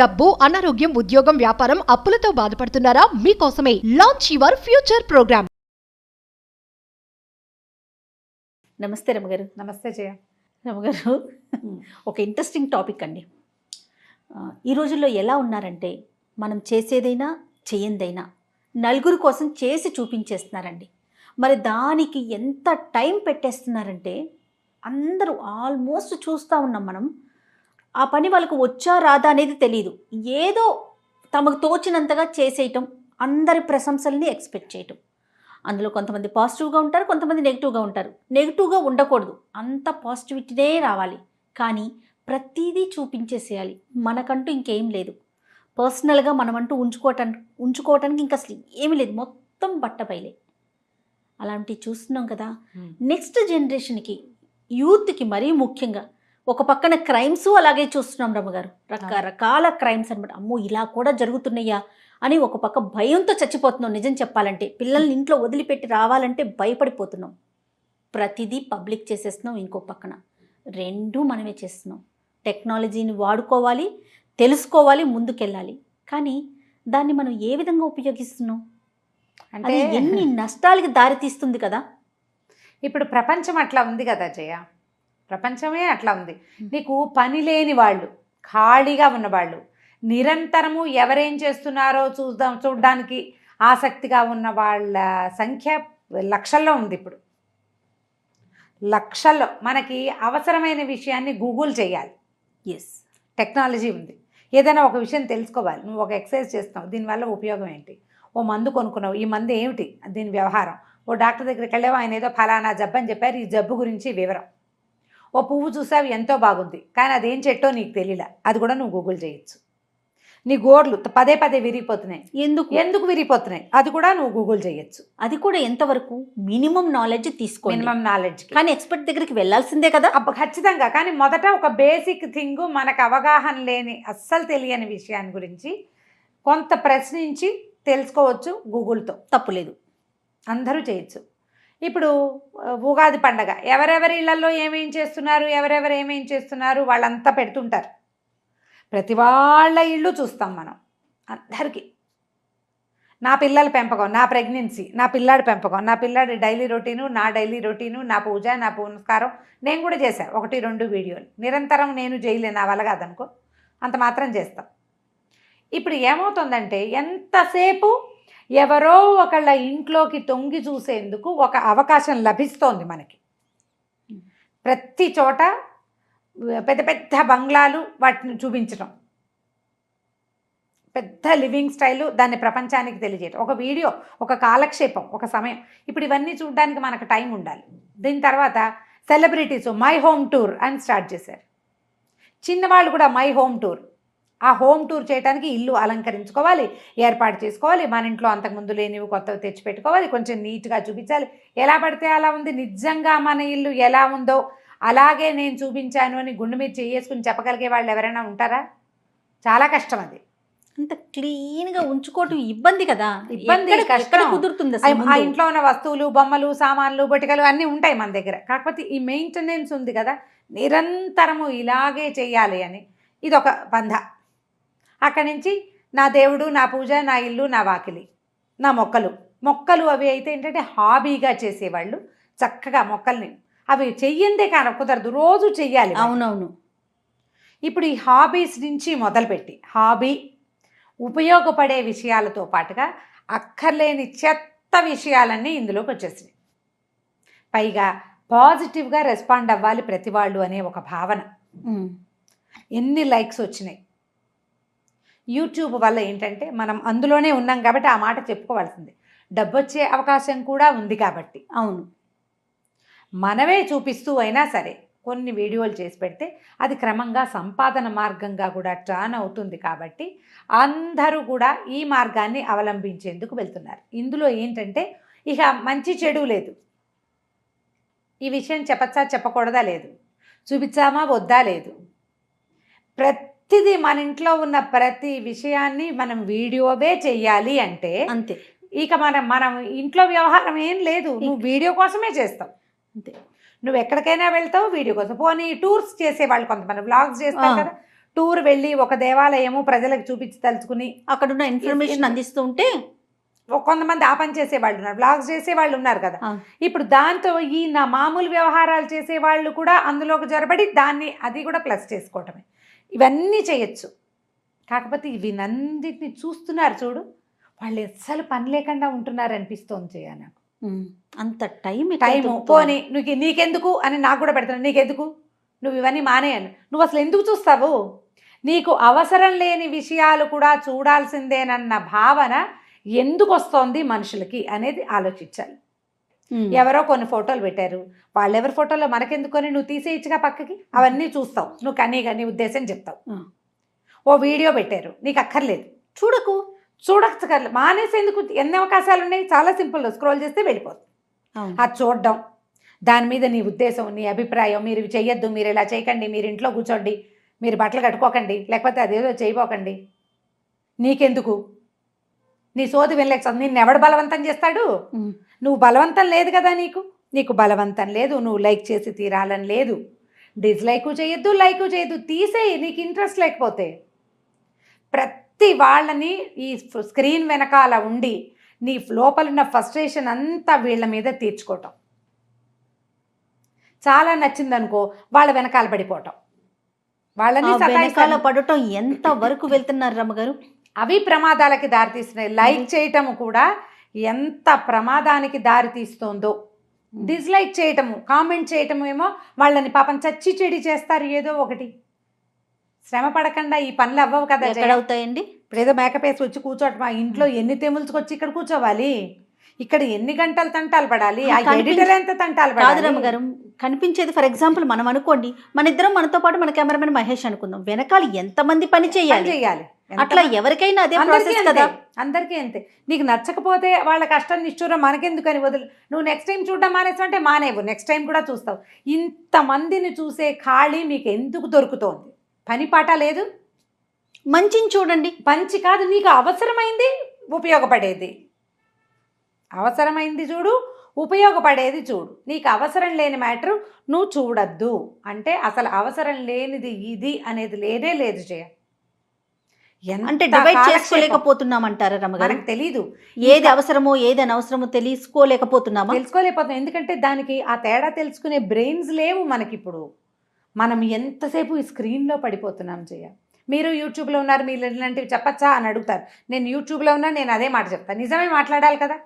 డబ్బు, అనారోగ్యం, ఉద్యోగం, వ్యాపారం, అప్పులతో బాధపడుతున్నారా? మీకోసమే లాంచ్ యువర్ ఫ్యూచర్ ప్రోగ్రామ్. నమస్తే రమగారు. నమస్తే జయ. రమగారు, ఒక ఇంట్రెస్టింగ్ టాపిక్ అండి. ఈ రోజుల్లో ఎలా ఉన్నారంటే, మనం చేసేదైనా చేయందైనా నలుగురు కోసం చేసి చూపించేస్తున్నారండి. మరి దానికి ఎంత టైం పెట్టేస్తున్నారంటే, అందరూ ఆల్మోస్ట్ చూస్తూ ఉన్నాం మనం. ఆ పని వాళ్ళకు వచ్చా రాదా అనేది తెలియదు. ఏదో తమకు తోచినంతగా చేసేయటం, అందరి ప్రశంసల్ని ఎక్స్పెక్ట్ చేయటం. అందులో కొంతమంది పాజిటివ్గా ఉంటారు, కొంతమంది నెగిటివ్గా ఉంటారు. నెగిటివ్గా ఉండకూడదు, అంత పాజిటివిటీనే రావాలి. కానీ ప్రతిదీ చూపించేసేయాలి. మనకంటూ ఇంకేం లేదు. పర్సనల్గా మనమంటూ ఉంచుకోవటానికి ఇంకా అసలు ఏమీ లేదు. మొత్తం బట్టబయలే. అలాంటివి చూస్తున్నాం కదా. నెక్స్ట్ జనరేషన్కి, యూత్కి మరీ ముఖ్యంగా ఒక పక్కన క్రైమ్స్ అలాగే చూస్తున్నాం రమ్మగారు. రకరకాల క్రైమ్స్ అనమాట. అమ్మో, ఇలా కూడా జరుగుతున్నాయా అని ఒక పక్క భయంతో చచ్చిపోతున్నాం. నిజం చెప్పాలంటే పిల్లల్ని ఇంట్లో వదిలిపెట్టి రావాలంటే భయపడిపోతున్నాం. ప్రతిదీ పబ్లిక్ చేసేస్తున్నాం. ఇంకో పక్కన రెండూ మనమే చేస్తున్నాం. టెక్నాలజీని వాడుకోవాలి, తెలుసుకోవాలి, ముందుకెళ్ళాలి. కానీ దాన్ని మనం ఏ విధంగా ఉపయోగిస్తున్నాం అంటే ఎన్ని నష్టాలకి దారి తీస్తుంది కదా. ఇప్పుడు ప్రపంచం అట్లా ఉంది కదా జయ. ప్రపంచమే అట్లా ఉంది. నీకు పని లేని వాళ్ళు, ఖాళీగా ఉన్నవాళ్ళు, నిరంతరము ఎవరేం చేస్తున్నారో చూడడానికి ఆసక్తిగా ఉన్న వాళ్ళ సంఖ్య లక్షల్లో ఉంది. ఇప్పుడు లక్షల్లో. మనకి అవసరమైన విషయాన్ని గూగుల్ చేయాలి. ఎస్, టెక్నాలజీ ఉంది. ఏదైనా ఒక విషయం తెలుసుకోవాలి. నువ్వు ఒక ఎక్సర్సైజ్ చేస్తున్నావు, దీనివల్ల ఉపయోగం ఏంటి? ఓ మందు కొనుక్కున్నావు, ఈ మందు ఏమిటి, దీని వ్యవహారం. ఓ డాక్టర్ దగ్గరికి వెళ్ళావు, ఆయన ఏదో ఫలానా జబ్బు అని చెప్పారు, ఈ జబ్బు గురించి వివరం. ఓ పువ్వు చూసావు, ఎంతో బాగుంది, కానీ అదేం చెట్టో నీకు తెలియలే, అది కూడా నువ్వు గూగుల్ చేయొచ్చు. నీ గోర్లు పదే పదే విరిగిపోతున్నాయి, ఎందుకు విరిగిపోతున్నాయి, అది కూడా నువ్వు గూగుల్ చేయొచ్చు. అది కూడా ఎంతవరకు? మినిమం నాలెడ్జ్ తీసుకో. Minimum knowledge. కానీ ఎక్స్పర్ట్ దగ్గరికి వెళ్ళాల్సిందే కదా. ఖచ్చితంగా. కానీ మొదట ఒక బేసిక్ థింగ్, మనకు అవగాహన లేని, అస్సలు తెలియని విషయాన్ని గురించి కొంత ప్రశ్నించి తెలుసుకోవచ్చు. గూగుల్తో తప్పులేదు, అందరూ చేయొచ్చు. ఇప్పుడు ఉగాది పండగ, ఎవరెవరి ఇళ్లలో ఏమేం చేస్తున్నారు, ఎవరెవరు ఏమేం చేస్తున్నారు వాళ్ళంతా పెడుతుంటారు. ప్రతి వాళ్ళ ఇళ్ళు చూస్తాం మనం. అందరికీ నా పిల్లల పెంపకం, నా ప్రెగ్నెన్సీ, నా పిల్లాడి పెంపకం, నా పిల్లాడి డైలీ రొటీను, నా డైలీ రొటీను, నా పూజ, నా పునస్కారం. నేను కూడా చేశాను 1-2 వీడియోలు. నిరంతరం నేను చేయలేను, నా వల్ల కాదనుకో, అంత మాత్రం చేస్తాం. ఇప్పుడు ఏమవుతుందంటే, ఎంతసేపు ఎవరో ఒకళ్ళ ఇంట్లోకి తొంగి చూసేందుకు ఒక అవకాశం లభిస్తోంది మనకి. ప్రతి చోట పెద్ద పెద్ద బంగ్లాలు, వాటిని చూపించడం, పెద్ద లివింగ్ స్టైలు, దాన్ని ప్రపంచానికి తెలియజేయడం, ఒక వీడియో, ఒక కాలక్షేపం, ఒక సమయం. ఇప్పుడు ఇవన్నీ చూడడానికి మనకు టైం ఉండాలి. దీని తర్వాత సెలబ్రిటీస్ మై హోమ్ టూర్ అని స్టార్ట్ చేశారు. చిన్నవాళ్ళు కూడా మై హోమ్ టూర్. ఆ హోమ్ టూర్ చేయడానికి ఇల్లు అలంకరించుకోవాలి, ఏర్పాటు చేసుకోవాలి. మన ఇంట్లో అంతకుముందు లేనివి కొత్తవి తెచ్చిపెట్టుకోవాలి, కొంచెం నీట్గా చూపించాలి. ఎలా పడితే అలా ఉంది, నిజంగా మన ఇల్లు ఎలా ఉందో అలాగే నేను చూపించాను అని గుండె మీద చేసుకుని చెప్పగలిగే వాళ్ళు ఎవరైనా ఉంటారా? చాలా కష్టం. అది అంత క్లీన్గా ఉంచుకోవటం ఇబ్బంది కదా. ఇబ్బంది, కష్టం. కుదురుతుంది. ఆ ఇంట్లో ఉన్న వస్తువులు, బొమ్మలు, సామాన్లు, బొటికలు అన్నీ ఉంటాయి మన దగ్గర. కాకపోతే ఈ మెయింటెనెన్స్ ఉంది కదా, నిరంతరము ఇలాగే చేయాలి అని. ఇది ఒక బంధ. అక్కడి నుంచి నా దేవుడు, నా పూజ, నా ఇల్లు, నా వాకిలి, నా మొక్కలు అవి అయితే ఏంటంటే హాబీగా చేసేవాళ్ళు చక్కగా మొక్కల్ని, అవి చెయ్యందే కానీ కుదరదు, రోజు చెయ్యాలి. అవునవును. ఇప్పుడు ఈ హాబీస్ నుంచి మొదలుపెట్టి, హాబీ ఉపయోగపడే విషయాలతో పాటుగా అక్కర్లేని చెత్త విషయాలన్నీ ఇందులోకి వచ్చేసినాయి. పైగా పాజిటివ్గా రెస్పాండ్ అవ్వాలి ప్రతి వాళ్ళు అనే ఒక భావన. ఎన్ని లైక్స్ వచ్చినాయి. యూట్యూబ్ వల్ల ఏంటంటే మనం అందులోనే ఉన్నాం కాబట్టి ఆ మాట చెప్పుకోవాల్సింది. డబ్బు వచ్చే అవకాశం కూడా ఉంది కాబట్టి. అవును, మనమే చూపిస్తూ అయినా సరే కొన్ని వీడియోలు చేసి పెడితే అది క్రమంగా సంపాదన మార్గంగా కూడా టర్న్ అవుతుంది. కాబట్టి అందరూ కూడా ఈ మార్గాన్ని అవలంబించేందుకు వెళ్తున్నారు. ఇందులో ఏంటంటే ఇక మంచి చెడు లేదు. ఈ విషయం చెప్పచ్చా చెప్పకూడదా లేదు, చూపించామా వద్దా లేదు. ప్రతిదీ మన ఇంట్లో ఉన్న ప్రతి విషయాన్ని మనం వీడియోవే చెయ్యాలి అంటే అంతే. ఇక మనం ఇంట్లో వ్యవహారం ఏం లేదు, నువ్వు వీడియో కోసమే చేస్తావు అంతే. నువ్వు ఎక్కడికైనా వెళ్తావు వీడియో కోసం. పోనీ టూర్స్ చేసేవాళ్ళు కొంతమంది వ్లాగ్స్ చేస్తారు కదా, టూర్ వెళ్ళి ఒక దేవాలయము ప్రజలకు చూపించి తలుచుకుని అక్కడున్న ఇన్ఫర్మేషన్ అందిస్తూ ఉంటే కొంతమంది ఆ పని చేసేవాళ్ళు ఉన్నారు, బ్లాగ్స్ చేసేవాళ్ళు ఉన్నారు కదా. ఇప్పుడు దాంతో ఈ నా మామూలు వ్యవహారాలు చేసేవాళ్ళు కూడా అందులోకి జొరబడి దాన్ని అది కూడా ప్లస్ చేసుకోవటమే. ఇవన్నీ చేయొచ్చు. కాకపోతే వీనందిటిని చూస్తున్నారు చూడు, వాళ్ళు అస్సలు పని లేకుండా ఉంటున్నారు అనిపిస్తోంది చేయ నాకు. అంత టైము పోనీ నీకెందుకు అని నాకు కూడా పెడతాను. నీకెందుకు, నువ్వు ఇవన్నీ మానేయను. నువ్వు అసలు ఎందుకు చూస్తావు? నీకు అవసరం లేని విషయాలు కూడా చూడాల్సిందేనన్న భావన ఎందుకు వస్తోంది మనుషులకి అనేది ఆలోచించాలి. ఎవరో కొన్ని ఫోటోలు పెట్టారు, వాళ్ళెవరి ఫోటోలో మనకెందుకొని నువ్వు తీసేయచ్చుగా పక్కకి, అవన్నీ చూస్తావు, నువ్వు నీ ఉద్దేశం చెప్తావు. ఓ వీడియో పెట్టారు, నీకు అక్కర్లేదు, చూడక్కర్లేదు, మానేసేందుకు ఎన్ని అవకాశాలు ఉన్నాయి. చాలా సింపుల్, స్క్రోల్ చేస్తే వెళ్ళిపోతుంది. అది చూడడం, దాని మీద నీ ఉద్దేశం, నీ అభిప్రాయం, మీరు ఇవి చెయ్యొద్దు, మీరు ఇలా చేయకండి, మీరు ఇంట్లో కూర్చోండి, మీరు బట్టలు కట్టుకోకండి, లేకపోతే అదేదో చేయబోకండి, నీకెందుకు, నీ సోది వినలేక నిన్ను ఎవడు బలవంతం చేస్తాడు? నువ్వు బలవంతం లేదు కదా, నీకు బలవంతం లేదు, నువ్వు లైక్ చేసి తీరాలని లేదు, డిస్లైక్ చేయొద్దు, లైక్ చేయొద్దు, తీసేయి నీకు ఇంట్రెస్ట్ లేకపోతే. ప్రతి వాళ్ళని ఈ స్క్రీన్ వెనకాల ఉండి నీ లోపలున్న ఫ్రస్ట్రేషన్ అంతా వీళ్ళ మీద తీర్చుకోవటం, చాలా నచ్చిందనుకో వాళ్ళ వెనకాల పడిపోవటం, వాళ్ళని వెనకాల పడటం ఎంత వరకు వెళ్తున్నారు రమ్మగారు? అవి ప్రమాదాలకి దారితీస్తున్నాయి. లైక్ చేయటము కూడా ఎంత ప్రమాదానికి దారి తీస్తోందో. డిస్లైక్ చేయటము, కామెంట్ చేయటము ఏమో వాళ్ళని పాపం చచ్చి చెడి చేస్తారు. ఏదో ఒకటి శ్రమ పడకుండా ఈ పనులు అవ్వవు కదా. ఎక్కడవుతాయండి? ఇప్పుడు ఏదో మేకప్ వేసి వచ్చి కూర్చోటం, మా ఇంట్లో ఎన్ని తెముల్చుకొచ్చి ఇక్కడ కూర్చోవాలి, ఇక్కడ ఎన్ని గంటలు తంటాలు పడాలి, ఆ ఎడిటర్ ఎంత తంటాలు పడాలి. రమ్మగారు కనిపించేది ఫర్ ఎగ్జాంపుల్ మనం అనుకోండి, మన ఇద్దరం మనతో పాటు మన కెమెరామెన్ మహేష్ అనుకుందాం, వెనకాల ఎంతమంది పని చేయాలి. అట్లా ఎవరికైనా అదే ప్రాసెస్ కదా. అందరికీ అంతే. నీకు నచ్చకపోతే వాళ్ళ కష్టం నిష్ఠూరం మనకెందుకని వదులు. నువ్వు నెక్స్ట్ టైం చూడడం మానేస్తావంటే మానేవు, నెక్స్ట్ టైం కూడా చూస్తావు. ఇంతమందిని చూసే ఖాళీ మీకు ఎందుకు దొరుకుతోంది? పని పాట లేదు. మంచిని చూడండి. మంచి కాదు, నీకు అవసరమైంది ఉపయోగపడేది, అవసరమైంది చూడు, ఉపయోగపడేది చూడు. నీకు అవసరం లేని మ్యాటర్ నువ్వు చూడద్దు. అంటే అసలు అవసరం లేనిది ఇది అనేది లేనే లేదు చేయ. అంటే డివైడ్ చేసుకోలేకపోతున్నామంటారా రమ్మగారు? మనకు తెలీదు ఏది అవసరమో ఏది అనవసరమో తెలుసుకోలేకపోతున్నాం. ఎందుకంటే దానికి ఆ తేడా తెలుసుకునే బ్రెయిన్స్ లేవు మనకిప్పుడు. మనం ఎంతసేపు ఈ స్క్రీన్లో పడిపోతున్నాం చేయ. మీరు యూట్యూబ్లో ఉన్నారు, మీరు ఇలాంటివి చెప్పచ్చా అని అడుగుతారు. నేను యూట్యూబ్లో ఉన్నా, నేను అదే మాట చెప్తాను. నిజమే మాట్లాడాలి కదా,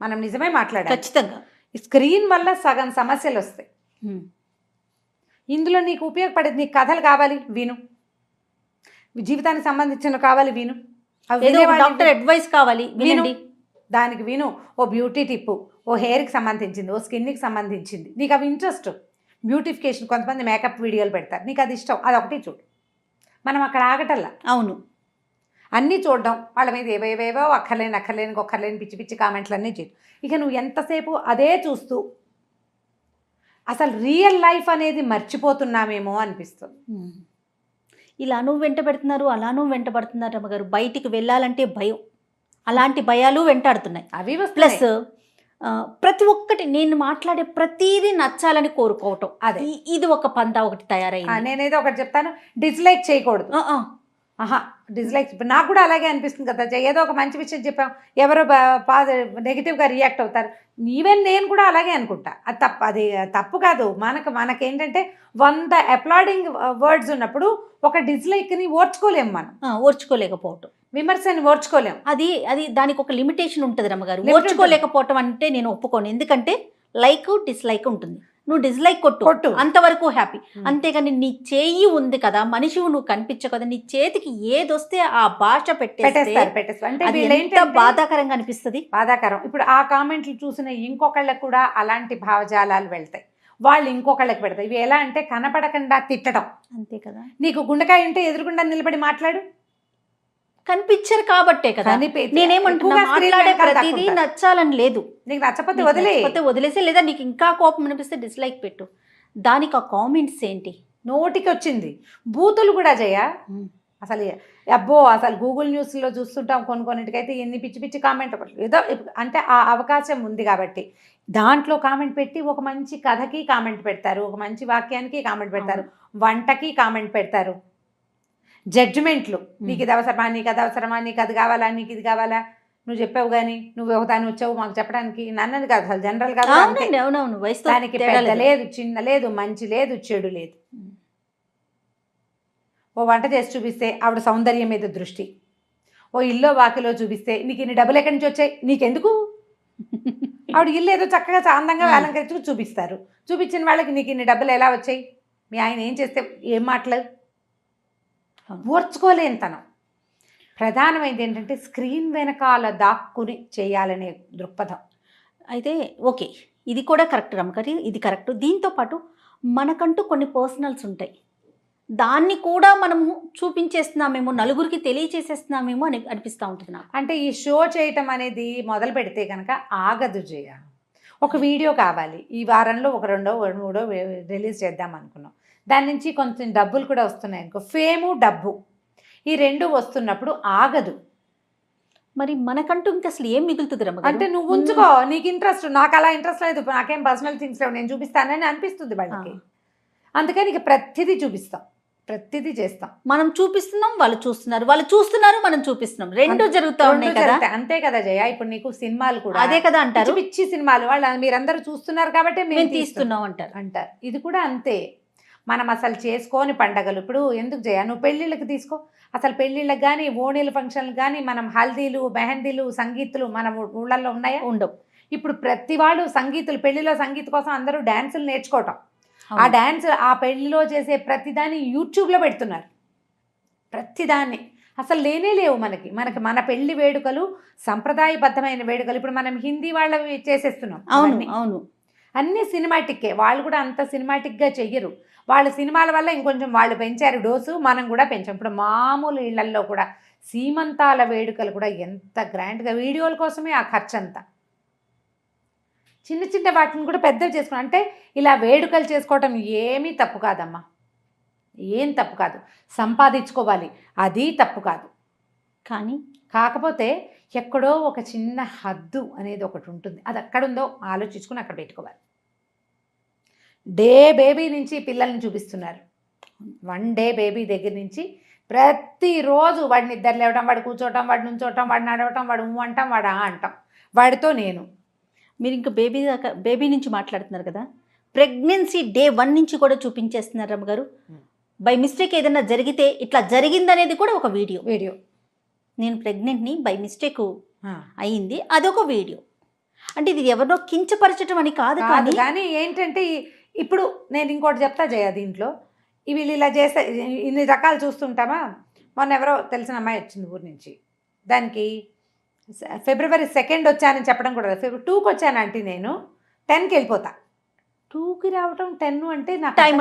మనం నిజమే మాట్లాడాలి ఖచ్చితంగా. ఈ స్క్రీన్ వల్ల సగం సమస్యలు వస్తాయి. ఇందులో నీకు ఉపయోగపడేది, నీకు కథలు కావాలి విను, జీవితానికి సంబంధించిన కావాలి విను, డాక్టర్ అడ్వైస్ కావాలి వినండి, దానికి విను. ఓ బ్యూటీ టిప్పు, ఓ హెయిర్కి సంబంధించింది, ఓ స్కిన్కి సంబంధించింది, నీకు అవి ఇంట్రెస్ట్. బ్యూటిఫికేషన్, కొంతమంది మేకప్ వీడియోలు పెడతారు, నీకు అది ఇష్టం, అదొకటి చూడు. మనం అక్కడ ఆగటల్లా. అవును, అన్నీ చూడడం, వాళ్ళ మీద ఏవేవేవో అక్కర్లేని పిచ్చి పిచ్చి కామెంట్లు అన్నీ చేయడం. ఇక నువ్వు ఎంతసేపు అదే చూస్తూ అసలు రియల్ లైఫ్ అనేది మర్చిపోతున్నామేమో అనిపిస్తుంది. ఇలా నువ్వు వెంట పెడుతున్నారు, అలా నువ్వు వెంట పడుతున్నారు రమ్మగారు. బయటికి వెళ్ళాలంటే భయం, అలాంటి భయాలు వెంటాడుతున్నాయి. అవి ప్లస్ ప్రతి ఒక్కటి నేను మాట్లాడే ప్రతిదీ నచ్చాలని కోరుకోవటం, అదే ఇది ఒక పందా ఒకటి తయారైంది. నేనేదో ఒకటి చెప్తాను, డిస్లైక్ చేయకూడదు. డిస్లైక్ నాకు కూడా అలాగే అనిపిస్తుంది కదా. ఏదో ఒక మంచి విషయం చెప్పాం, ఎవరో నెగిటివ్గా రియాక్ట్ అవుతారు. ఈవెన్ నేను కూడా అలాగే అనుకుంటా. అది తప్పు కాదు. మనకేంటంటే 100 అప్లాడింగ్ వర్డ్స్ ఉన్నప్పుడు ఒక డిస్లైక్ని ఓర్చుకోలేము, మనం ఓర్చుకోలేకపోవటం, విమర్శని ఓర్చుకోలేము. అది దానికి ఒక లిమిటేషన్ ఉంటుంది రమ్మగారు. ఓర్చుకోలేకపోవటం అంటే నేను ఒప్పుకోను, ఎందుకంటే లైక్ డిస్లైక్ ఉంటుంది. నువ్వు డిస్లైక్ కొట్టు, అంతవరకు హ్యాపీ. అంతేగాని నీ చేయి ఉంది కదా, మనిషి నువ్వు కనిపించవు కదా, నీ చేతికి ఏదొస్తే ఆ భాష పెట్టేస్తారు. బాధాకరంగా అనిపిస్తుంది. బాధాకరం. ఇప్పుడు ఆ కామెంట్లు చూసిన ఇంకొకళ్ళకు కూడా అలాంటి భావజాలాలు వెళ్తాయి, వాళ్ళు ఇంకొకళ్ళకి పెడతాయి. ఇవి ఎలా అంటే కనపడకుండా తిట్టడం. అంతే కదా. నీకు గుండెకాయ ఉంటే ఎదురుగుండా నిలబడి మాట్లాడు, కనిపించరు కాబట్టే కదా. నేనేమంటున్నా, మాట్లాడే ప్రతిదీ నచ్చాలని లేదు. నీకు నచ్చకపోతే వదిలేసి, లేదా నీకు ఇంకా కోపం అనిపిస్తే డిస్లైక్ పెట్టు. దానికి ఆ కామెంట్స్ ఏంటి? నోటికి వచ్చింది బూతులు కూడా అసలు అసలు గూగుల్ న్యూస్లో చూస్తుంటాం, కొన్నిటికైతే ఎన్ని పిచ్చి పిచ్చి కామెంట్. ఏదో అంటే ఆ అవకాశం ఉంది కాబట్టి దాంట్లో కామెంట్ పెట్టి ఒక మంచి కథకి కామెంట్ పెడతారు, ఒక మంచి వాక్యానికి కామెంట్ పెడతారు, వంటకి కామెంట్ పెడతారు. జడ్జిమెంట్లు, నీకు ఇది అవసరమా, నీకు అది అవసరమా, నీకు అది కావాలా, నీకు ఇది కావాలా, నువ్వు చెప్పావు కానీ నువ్వు ఒకదాన్ని వచ్చావు మాకు చెప్పడానికి, నన్నది కాదు అసలు జనరల్ గా అవునవును వయసు దానికి పెద్ద లేదు, చిన్న లేదు, మంచి లేదు, చెడు లేదు. ఓ వంట చేసి చూపిస్తే ఆవిడ సౌందర్యం మీద దృష్టి, ఓ ఇల్లో వాకిలో చూపిస్తే నీకు ఇన్ని డబ్బులు ఎక్కడి నుంచి వచ్చాయి, నీకెందుకు, ఆవిడ ఇల్లు ఏదో చక్కగా అందంగా అలంకరించి చూపిస్తారు, చూపించిన వాళ్ళకి నీకు ఇన్ని డబ్బులు ఎలా వచ్చాయి, మీ ఆయన ఏం చేస్తే ఏం మాటలు, ఓర్చుకోలేనితనం. ప్రధానమైనది ఏంటంటే స్క్రీన్ వెనకాల దాక్కుని చేయాలనే దృక్పథం. అయితే ఓకే, ఇది కూడా కరెక్ట్ రమ్మగారి, ఇది కరెక్ట్. దీంతో పాటు మనకంటూ కొన్ని పర్సనల్స్ ఉంటాయి, దాన్ని కూడా మనము చూపించేస్తున్నామేమో, నలుగురికి తెలియచేసేస్తున్నామేమో అని అనిపిస్తూ ఉంటుంది నాకు. అంటే ఈ షో చేయటం అనేది మొదలు పెడితే కనుక ఆగదు జయ. ఒక వీడియో కావాలి, ఈ వారంలో ఒక రెండో మూడో రిలీజ్ చేద్దాం అనుకున్నాం, దాని నుంచి కొంచెం డబ్బులు కూడా వస్తున్నాయి అనుకో, ఫేము డబ్బు ఈ రెండు వస్తున్నప్పుడు ఆగదు. మరి మనకంటూ ఇంకా అసలు ఏం మిగులుతుంది రమ్మ? అంటే నువ్వు ఉంచుకో, నీకు ఇంట్రెస్ట్, నాకు అలా ఇంట్రెస్ట్ లేదు, నాకేం పర్సనల్ థింగ్స్ లేవు, నేను చూపిస్తానని అనిపిస్తుంది వాళ్ళకి. అందుకని ఇక ప్రతిదీ చూపిస్తాం, ప్రతిదీ చేస్తాం. మనం చూపిస్తున్నాం, వాళ్ళు చూస్తున్నారు, వాళ్ళు చూస్తున్నారు, మనం చూపిస్తున్నాం, రెండు జరుగుతూ ఉన్నాయి కదా. అంతే కదా జయ. ఇప్పుడు నీకు సినిమాలు కూడా అదే కదా అంటారు, పిచ్చి సినిమాలు, వాళ్ళు మీరందరూ చూస్తున్నారు కాబట్టి మేము తీస్తున్నాం అంటారు. ఇది కూడా అంతే. మనం అసలు చేసుకోని పండగలు ఇప్పుడు ఎందుకు జయ, నువ్వు పెళ్ళిళ్ళకి తీసుకో, అసలు పెళ్ళిళ్ళకి కానీ ఓణీల ఫంక్షన్లు కానీ మనం హల్దీలు మెహందీలు సంగీతులు మన ఊళ్ళల్లో ఉన్నాయా? ఉండవు. ఇప్పుడు ప్రతి వాళ్ళు సంగీతులు, పెళ్లిలో సంగీత కోసం అందరూ డ్యాన్సులు నేర్చుకోవటం, ఆ డ్యాన్స్ ఆ పెళ్లిలో చేసే ప్రతిదాన్ని యూట్యూబ్లో పెడుతున్నారు, ప్రతిదాన్ని. అసలు లేనే లేవు మనకి మన పెళ్లి వేడుకలు సంప్రదాయబద్ధమైన వేడుకలు ఇప్పుడు మనం హిందీ వాళ్ళవి చేసేస్తున్నాం. అవును, అన్నీ సినిమాటిక్కే, వాళ్ళు కూడా అంత సినిమాటిక్గా చెయ్యరు. వాళ్ళ సినిమాల వల్ల ఇంకొంచెం వాళ్ళు పెంచారు డోసు, మనం కూడా పెంచాం. ఇప్పుడు మామూలు ఇళ్లల్లో కూడా సీమంతాల వేడుకలు కూడా ఎంత గ్రాండ్గా, వీడియోల కోసమే ఆ ఖర్చు అంతా. చిన్న చిన్న వాటిని కూడా పెద్దవి చేసుకున్నాం. అంటే ఇలా వేడుకలు చేసుకోవటం ఏమీ తప్పు కాదమ్మా, ఏం తప్పు కాదు, సంపాదించుకోవాలి, అది తప్పు కాదు. కానీ కాకపోతే ఎక్కడో ఒక చిన్న హద్దు అనేది ఒకటి ఉంటుంది, అది ఎక్కడుందో ఆలోచించుకుని అక్కడ పెట్టుకోవాలి. డే బేబీ నుంచి పిల్లల్ని చూపిస్తున్నారు, 1 డే బేబీ దగ్గర నుంచి ప్రతిరోజు వాడిని నిద్ర లేవటం, వాడు కూర్చోవటం, వాడు నుంచోవటం, వాడు నడవటం, వాడు అంటాం, వాడు అంటాం, వాడితో నేను. మీరు ఇంకా బేబీ నుంచి మాట్లాడుతున్నారు కదా, ప్రెగ్నెన్సీ డే 1 నుంచి కూడా చూపించేస్తున్నారు రమ్మగారు. బై మిస్టేక్ ఏదైనా జరిగితే ఇట్లా జరిగిందనేది కూడా ఒక వీడియో, నేను ప్రెగ్నెంట్ని బై మిస్టేక్ అయ్యింది, అదొక వీడియో. అంటే ఇది ఎవరినో కించపరచడం అని కాదు, కానీ ఏంటంటే ఇప్పుడు నేను ఇంకోటి చెప్తా జయ, దీంట్లో వీళ్ళు ఇలా చేస్తే ఇన్ని రకాలు చూస్తుంటామా. మొన్న ఎవరో తెలిసిన అమ్మాయి వచ్చింది ఊరి నుంచి, దానికి February 2 వచ్చానని చెప్పడం కూడా, February 2కి వచ్చాను అంటే నేను 10కి వెళ్ళిపోతా. 2కి రావటం 10 అంటే నాకు టైం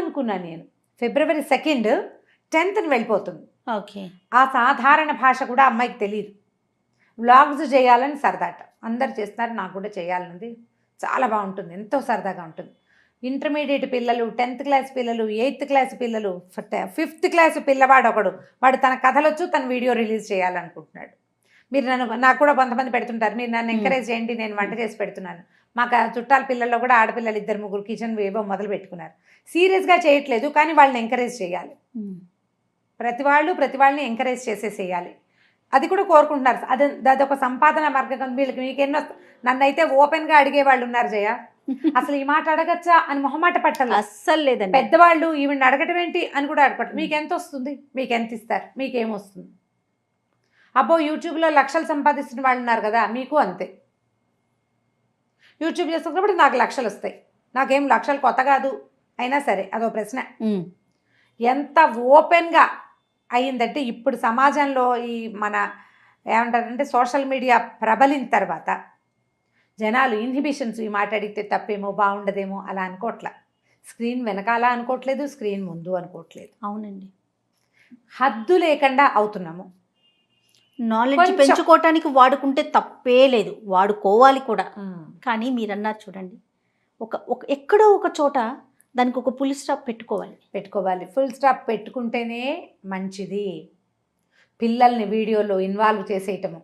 అనుకున్నాను నేను. February 2 10th వెళ్ళిపోతుంది. ఓకే, ఆ సాధారణ భాష కూడా అమ్మాయికి తెలియదు. వ్లాగ్స్ చేయాలని సరదాట, అందరు చేస్తున్నారు, నాకు కూడా చేయాలన్నది, చాలా బాగుంటుంది, ఎంతో సరదాగా ఉంటుంది. ఇంటర్మీడియట్ పిల్లలు, 10th క్లాస్ పిల్లలు, 8th క్లాస్ పిల్లలు, 5th క్లాస్ పిల్లవాడు ఒకడు, వాడు తన కథలొచ్చు తన వీడియో రిలీజ్ చేయాలనుకుంటున్నాడు. మీరు నాకు కూడా కొంతమంది పెడుతుంటారు, మీరు నన్ను ఎంకరేజ్ చేయండి, నేను వంట చేసి పెడుతున్నాను. మాకు చుట్టాల పిల్లల్లో కూడా ఆడపిల్లలు 2-3 కిచెన్ ఏవో మొదలు పెట్టుకున్నారు. సీరియస్గా చేయట్లేదు, కానీ వాళ్ళని ఎంకరేజ్ చేయాలి. ప్రతి వాళ్ళని ఎంకరేజ్ చేసేసేయాలి, అది కూడా కోరుకుంటున్నారు. అదొక సంపాదన మార్గం వీళ్ళకి. మీకెన్నో నన్నైతే ఓపెన్గా అడిగే వాళ్ళు ఉన్నారు జయ, అసలు ఈ మాట అడగచ్చా అని మొహమాట పట్టాలి, అస్సలు లేదండి. పెద్దవాళ్ళు ఈవిని అడగటం ఏంటి అని కూడా అడగటం. మీకు ఎంత వస్తుంది, మీకు ఎంత ఇస్తారు, మీకేమొస్తుంది? అబ్బో యూట్యూబ్లో లక్షలు సంపాదిస్తున్న వాళ్ళు ఉన్నారు కదా, మీకు అంతే. యూట్యూబ్ చేస్తున్నప్పుడు నాకు లక్షలు వస్తాయి, నాకేం లక్షలు కొత్త కాదు, అయినా సరే అదో ప్రశ్న. ఎంత ఓపెన్గా అయ్యిందంటే ఇప్పుడు సమాజంలో ఈ మన ఏమంటారంటే సోషల్ మీడియా ప్రబలిన తర్వాత జనాలు ఇన్హిబిషన్స్, ఈ మాట అడిగితే తప్పేమో, బాగుండదేమో అలా అనుకోవట్లా. స్క్రీన్ వెనకాల అనుకోవట్లేదు, స్క్రీన్ ముందు అనుకోవట్లేదు. అవునండి, హద్దు లేకుండా అవుతున్నాము. నాలెడ్జ్ పెంచుకోవటానికి వాడుకుంటే తప్పే లేదు, వాడుకోవాలి కూడా. కానీ మీరన్నారు చూడండి, ఒక ఎక్కడో ఒక చోట దానికి ఒక ఫుల్ స్టాప్ పెట్టుకోవాలి. ఫుల్ స్టాప్ పెట్టుకుంటేనే మంచిది. పిల్లల్ని వీడియోలో ఇన్వాల్వ్ చేసేయటము,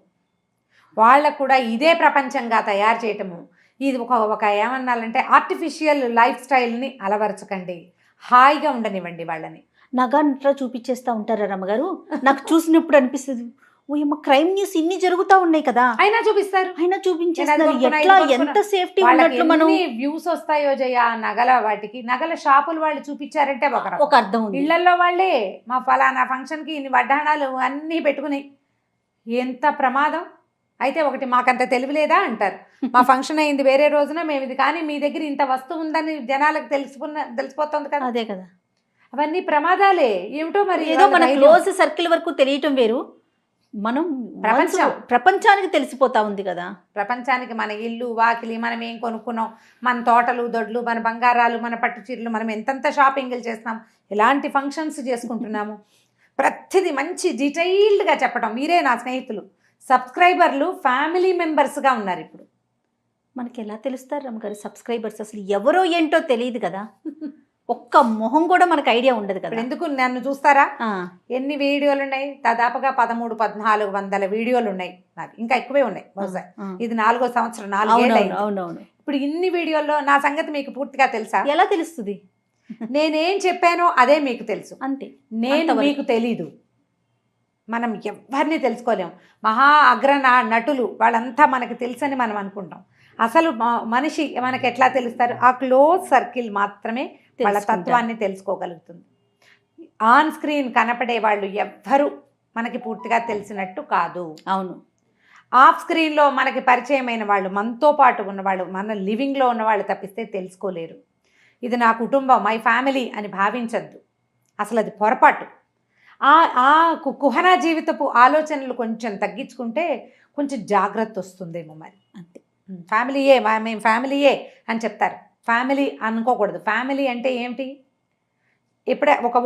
వాళ్ళకు కూడా ఇదే ప్రపంచంగా తయారు చేయటము, ఇది ఒక ఏమన్నాలంటే ఆర్టిఫిషియల్ లైఫ్ స్టైల్ని అలవరచకండి, హాయిగా ఉండనివ్వండి వాళ్ళని. నగా నట్రా చూపించేస్తా ఉంటారా రమ్మగారు? నాకు చూసినప్పుడు అనిపిస్తుంది, ఓ అమ్మ క్రైమ్ న్యూస్ ఇన్ని జరుగుతా ఉన్నాయి కదా, అయినా చూపిస్తారు. అయినా చూపించేస్తారు. నేను అది ఎట్లా కొనుక్కున్నా, ఎంత సేఫ్టీ వాళ్ళకి ఉన్నట్లు మనం ఎన్ని వ్యూస్ వస్తాయో జయ ఆ నగల వాటికి. నగల షాపులు వాళ్ళు చూపించారంటే ఒక రకం. ఒక అర్థం ఉంది. ఇళ్లలో వాళ్ళే మా ఫలానా ఫంక్షన్ కి ఇన్ని వడ్డాణాలు అన్నీ పెట్టుకుని, ఎంత ప్రమాదం. అయితే ఒకటి మాకంత తెలివి లేదా అంటారు. మా ఫంక్షన్ అయింది వేరే రోజున, మేము ఇది కానీ మీ దగ్గర ఇంత వస్తువు ఉందని జనాలకు తెలిసిపోతుంది కదా. అదే కదా, అవన్నీ ప్రమాదాలే ఏమిటో. మరి ఏదో వాళ్ళ మన ధైర్యం. క్లోజ్ సర్కిల్ వరకు తెలియటం వేరు, మనం ప్రపంచం. ప్రపంచానికి తెలిసిపోతా ఉంది కదా. ప్రపంచానికి మన ఇల్లు వాకిలి, మనం ఏం కొనుక్కున్నాం, మన తోటలు దొడ్లు, మన బంగారాలు, మన పట్టు చీరలు, మనం ఎంతెంత షాపింగ్లు చేస్తున్నాం, ఎలాంటి ఫంక్షన్స్ చేసుకుంటున్నాము, ప్రతిదీ మంచి డీటెయిల్డ్గా చెప్పడం. మీరే నా స్నేహితులు, సబ్స్క్రైబర్లు ఫ్యామిలీ మెంబర్స్గా ఉన్నారు ఇప్పుడు. మనకి ఎలా తెలుస్తారు రమ్మగారు సబ్స్క్రైబర్స్? అసలు ఎవరో ఏంటో తెలియదు కదా, ఒక్క మొహం కూడా మనకు ఐడియా ఉండదు కదా. ఇప్పుడు ఎందుకు నన్ను చూస్తారా? ఎన్ని వీడియోలు ఉన్నాయి? దాదాపుగా 1300-1400 వీడియోలు ఉన్నాయి నాకు, ఇంకా ఎక్కువే ఉన్నాయి బహుశా. ఇది 4వ సంవత్సరం, 4 ఏళ్ళు అయింది. అవునవును. ఇప్పుడు ఇన్ని వీడియోల్లో నా సంగతి మీకు పూర్తిగా తెలుసా? ఎలా తెలుస్తుంది? నేనేం చెప్పానో అదే మీకు తెలుసు, అంతే. నేను మీకు తెలీదు. మనం ఎవరిని తెలుసుకోలేము. మహా అగ్ర నటులు వాళ్ళంతా మనకు తెలుసని మనం అనుకుంటాం. అసలు మనిషి మనకు ఎట్లా తెలుస్తారు? ఆ క్లోజ్ సర్కిల్ మాత్రమే వాళ్ళ తత్వాన్ని తెలుసుకోగలుగుతుంది. ఆన్ స్క్రీన్ కనపడే వాళ్ళు ఎవ్వరూ మనకి పూర్తిగా తెలిసినట్టు కాదు. అవును. ఆఫ్ స్క్రీన్లో మనకి పరిచయమైన వాళ్ళు, మనతో పాటు ఉన్నవాళ్ళు, మన లివింగ్లో ఉన్నవాళ్ళు తప్పిస్తే తెలుసుకోలేరు. ఇది నా కుటుంబం, మై ఫ్యామిలీ అని భావించద్దు. అసలు అది పొరపాటు. ఆ కుహనా జీవితపు ఆలోచనలు కొంచెం తగ్గించుకుంటే కొంచెం జాగ్రత్త వస్తుందేమో. మరి అంతే. ఫ్యామిలీయే, మేము ఫ్యామిలీయే అని చెప్తారు. ఫ్యామిలీ అనుకోకూడదు. ఫ్యామిలీ అంటే ఏమిటి? ఇప్పుడే ఒక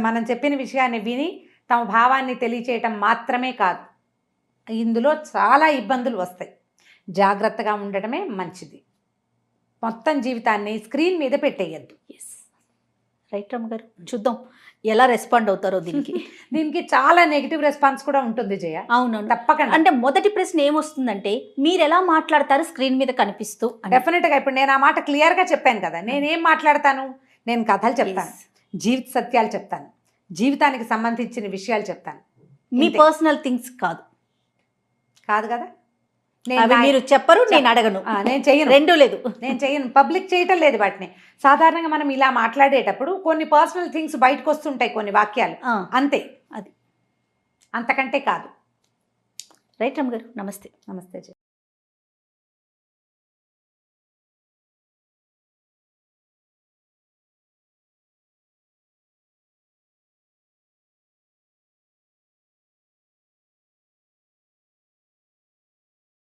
మనం చెప్పిన విషయాన్ని విని తమ భావాన్ని తెలియచేయటం మాత్రమే కాదు, ఇందులో చాలా ఇబ్బందులు వస్తాయి. జాగ్రత్తగా ఉండటమే మంచిది. మొత్తం జీవితాన్ని స్క్రీన్ మీద పెట్టేయద్దు. రైట్ రమ్మగారు, చూద్దాం ఎలా రెస్పాండ్ అవుతారో దీనికి. దీనికి చాలా నెగిటివ్ రెస్పాన్స్ కూడా ఉంటుంది జయ. అవునవును, తప్పకుండా. అంటే మొదటి ప్రశ్న ఏమొస్తుందంటే, మీరు ఎలా మాట్లాడతారు స్క్రీన్ మీద కనిపిస్తూ? డెఫినెట్గా ఇప్పుడు నేను ఆ మాట క్లియర్గా చెప్పాను కదా. నేనేం మాట్లాడతాను? నేను కథలు చెప్తాను, జీవిత సత్యాలు చెప్తాను, జీవితానికి సంబంధించిన విషయాలు చెప్తాను. మీ పర్సనల్ థింగ్స్ కాదు కదా. మీరు చెప్పరు, నేను అడగను, నేను చెయ్యను. రెండూ లేదు, నేను చెయ్యను. పబ్లిక్ చేయటం లేదు వాటిని. సాధారణంగా మనం ఇలా మాట్లాడేటప్పుడు కొన్ని పర్సనల్ థింగ్స్ బయటకు వస్తుంటాయి, కొన్ని వాక్యాలు, అంతే. అది అంతకంటే కాదు. రైట్ రమ్మగారు, నమస్తే. నమస్తే.